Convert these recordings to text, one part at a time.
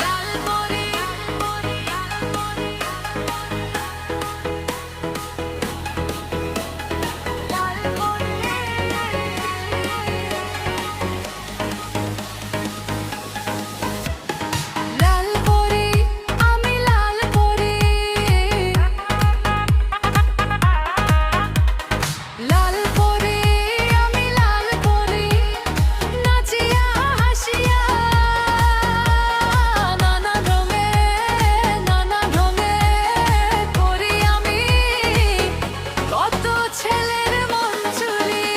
লাল পরি লাল পরি লাল পরি আমি লাল পরি লাল পরি আমি লাল পরি নাচিয়া হাসিয়া নানা রঙে করি আমি কত ছেলের মন চুরি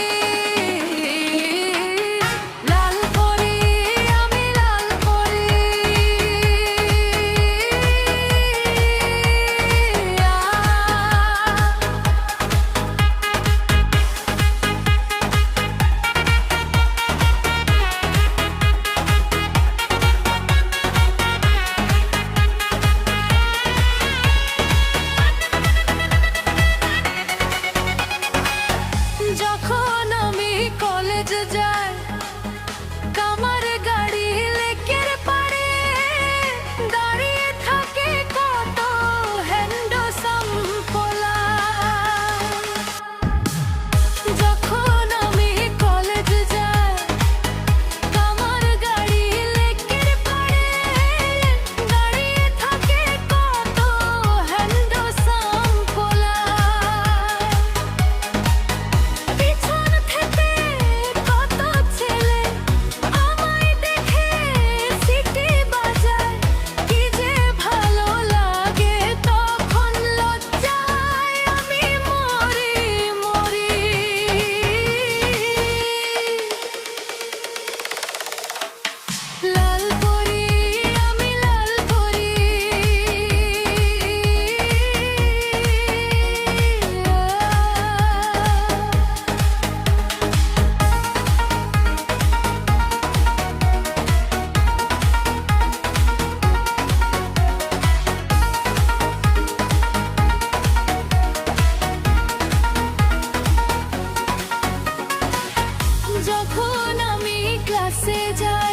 লাল পরি আমি লাল পরি যখন আমি কলেজ যাই কামার গাড়ি লেকের পাড়ে দাঁড়িয়ে থাকে কত হ্যান্ডসাম পোলা যখন আমি কলেজ যাই কামার গাড়ি লেকের পাড়ে দাঁড়িয়ে থাকে কত হ্যান্ডসাম পোলা পিছন থেকে কত ছেলে আমায় দেখে সিটি বাজায় কি যে ভালো লাগে তখন লজ্জায় আমি মরি লাল পরি আমি লাল পরি যখন আমি ক্লাসে যাই